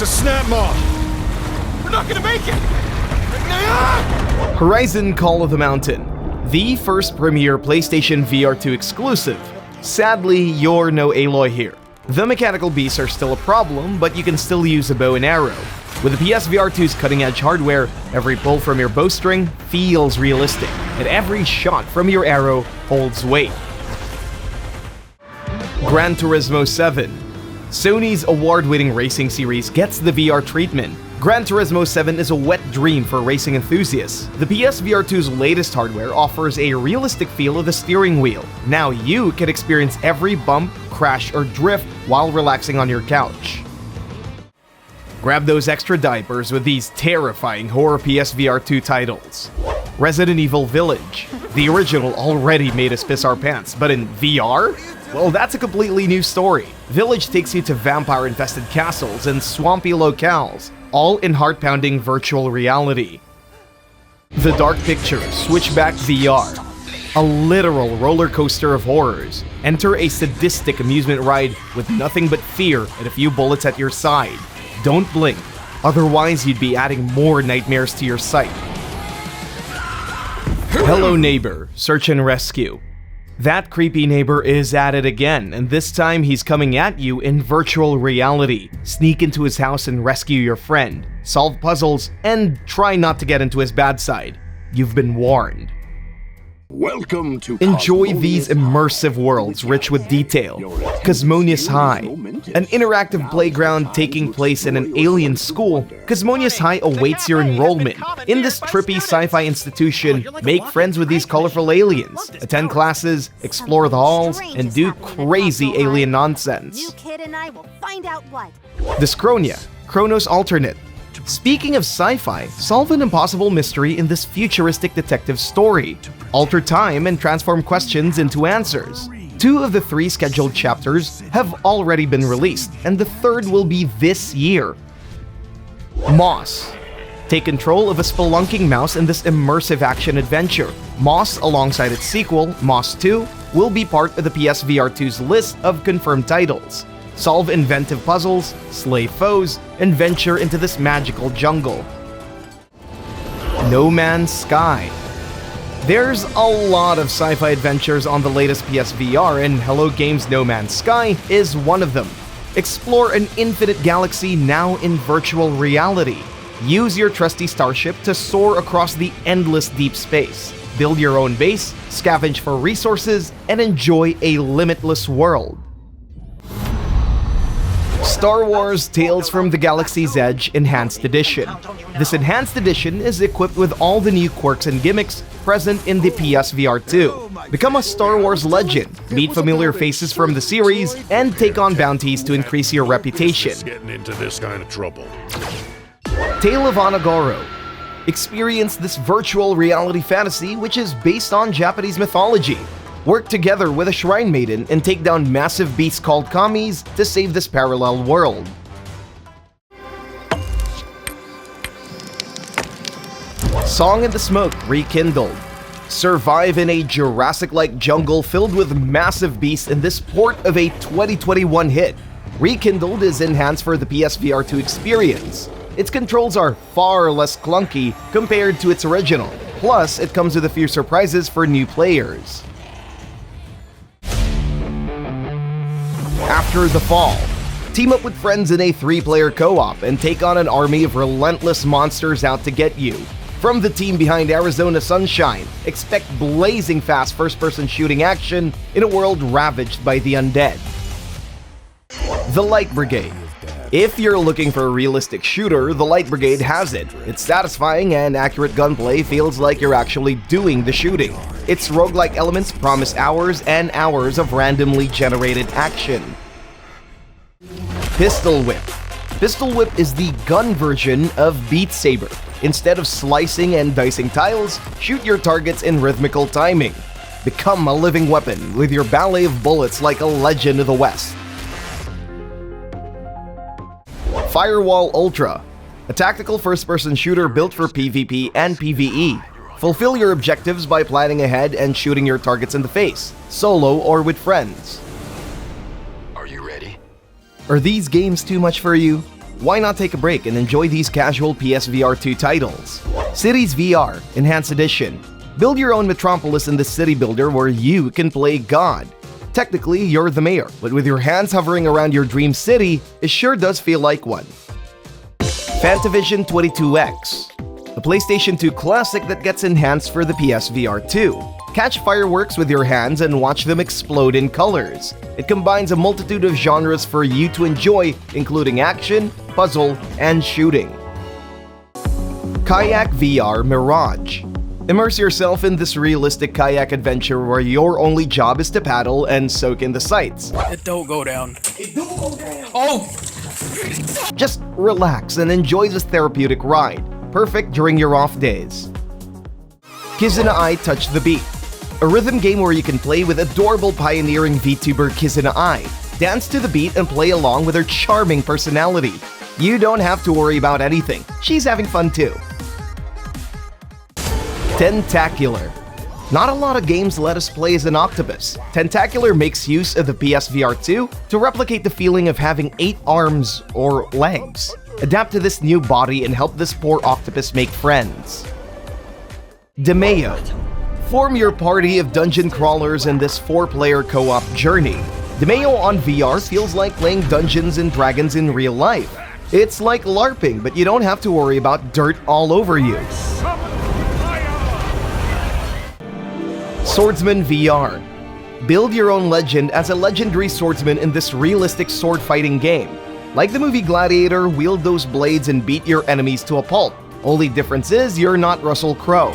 It's a snap mob! We're not gonna make it! Horizon Call of the Mountain, the first premier PlayStation VR 2 exclusive. Sadly, you're no Aloy here. The mechanical beasts are still a problem, but you can still use a bow and arrow. With the PSVR 2's cutting-edge hardware, every pull from your bowstring feels realistic, and every shot from your arrow holds weight. Gran Turismo 7. Sony's award-winning racing series gets the VR treatment. Gran Turismo 7 is a wet dream for racing enthusiasts. The PSVR 2's latest hardware offers a realistic feel of the steering wheel. Now you can experience every bump, crash, or drift while relaxing on your couch. Grab those extra diapers with these terrifying horror PSVR 2 titles. Resident Evil Village. The original already made us piss our pants, but in VR? Well, that's a completely new story. Village takes you to vampire-infested castles and swampy locales, all in heart-pounding virtual reality. The Dark Picture Switchback VR. A literal roller coaster of horrors. Enter a sadistic amusement ride with nothing but fear and a few bullets at your side. Don't blink, otherwise you'd be adding more nightmares to your sight. Hello Neighbor, Search and Rescue. That creepy neighbor is at it again, and this time he's coming at you in virtual reality. Sneak into his house and rescue your friend, solve puzzles, and try not to get into his bad side. You've been warned. Welcome to Enjoy these immersive worlds rich with detail. COSMONIOUS High. An interactive playground taking place in an alien school, COSMONIOUS High awaits your enrollment. In this trippy sci-fi institution, make friends with these colorful aliens, attend classes, explore the halls, and do crazy alien nonsense. You kid and I will find out what. DYSCHRONIA, CHRONOS alternate. Speaking of sci-fi, solve an impossible mystery in this futuristic detective story. Alter time and transform questions into answers. 2 of the 3 scheduled chapters have already been released, and the 3rd will be this year. Moss. Take control of a spelunking mouse in this immersive action adventure. Moss, alongside its sequel, Moss 2, will be part of the PSVR 2's list of confirmed titles. Solve inventive puzzles, slay foes, and venture into this magical jungle. No Man's Sky. There's a lot of sci-fi adventures on the latest PSVR, and Hello Games' No Man's Sky is one of them. Explore an infinite galaxy now in virtual reality. Use your trusty starship to soar across the endless deep space. Build your own base, scavenge for resources, and enjoy a limitless world. Star Wars Tales from the Galaxy's Edge Enhanced Edition. This Enhanced Edition is equipped with all the new quirks and gimmicks present in the PSVR 2. Become a Star Wars legend, meet familiar faces from the series, and take on bounties to increase your reputation. Getting into this kind of trouble. Tale of ONOGORO. Experience this virtual reality fantasy which is based on Japanese mythology. Work together with a shrine maiden and take down massive beasts called kamis to save this parallel world. Song in the Smoke Rekindled. Survive in a Jurassic-like jungle filled with massive beasts in this port of a 2021 hit. Rekindled is enhanced for the PSVR 2 experience. Its controls are far less clunky compared to its original. Plus, it comes with a few surprises for new players. After the Fall. Team up with friends in a 3-player co-op and take on an army of relentless monsters out to get you. From the team behind Arizona Sunshine, expect blazing fast first-person shooting action in a world ravaged by the undead. The Light Brigade. If you're looking for a realistic shooter, the Light Brigade has it. Its satisfying and accurate gunplay feels like you're actually doing the shooting. Its roguelike elements promise hours and hours of randomly generated action. Pistol Whip. Pistol Whip is the gun version of Beat Saber. Instead of slicing and dicing tiles, shoot your targets in rhythmical timing. Become a living weapon with your ballet of bullets like a legend of the West. Firewall Ultra. A tactical first-person shooter built for PvP and PvE. Fulfill your objectives by planning ahead and shooting your targets in the face, solo or with friends. Are you ready? Are these games too much for you? why not take a break and enjoy these casual PSVR 2 titles? Cities VR Enhanced Edition. Build your own metropolis in the city builder where you can play God. Technically, you're the mayor, but with your hands hovering around your dream city, it sure does feel like one. FANTAVISION 22X. A PlayStation 2 classic that gets enhanced for the PSVR 2. Catch fireworks with your hands and watch them explode in colors. It combines a multitude of genres for you to enjoy, including action, puzzle, and shooting. KAYAK VR MIRAGE. Immerse yourself in this realistic kayak adventure where your only job is to paddle and soak in the sights. It don't go down. It don't go down. Oh! Just relax and enjoy this therapeutic ride. Perfect during your off days. KIZUNA Touch the Beat. A rhythm game where you can play with adorable pioneering VTuber KIZUNA. Dance to the beat and play along with her charming personality. You don't have to worry about anything. She's having fun too. Tentacular. Not a lot of games let us play as an octopus. Tentacular makes use of the PSVR 2 to replicate the feeling of having 8 arms or legs. Adapt to this new body and help this poor octopus make friends. DeMeo. Form your party of dungeon crawlers in this 4-player co-op journey. DeMeo on VR feels like playing Dungeons and Dragons in real life. It's like LARPing, but you don't have to worry about dirt all over you. Swordsman VR. Build your own legend as a legendary swordsman in this realistic sword fighting game. Like the movie Gladiator, wield those blades and beat your enemies to a pulp. Only difference is you're not Russell Crowe.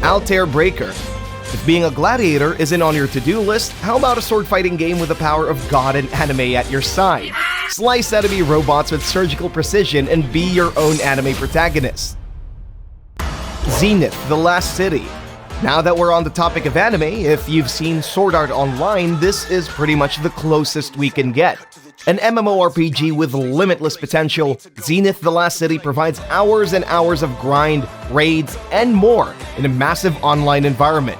ALTAIR Breaker. If being a gladiator isn't on your to-do list, how about a sword fighting game with the power of God and anime at your side? Slice enemy robots with surgical precision and be your own anime protagonist. ZENITH: The Last City. Now that we're on the topic of anime, if you've seen Sword Art Online, this is pretty much the closest we can get. An MMORPG with limitless potential, ZENITH: The Last City provides hours and hours of grind, raids, and more in a massive online environment.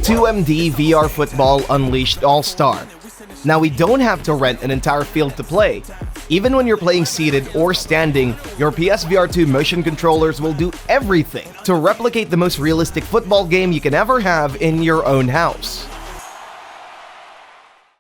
2MD VR Football Unleashed All-Star. Now we don't have to rent an entire field to play. Even when you're playing seated or standing, your PSVR 2 motion controllers will do everything to replicate the most realistic football game you can ever have in your own house.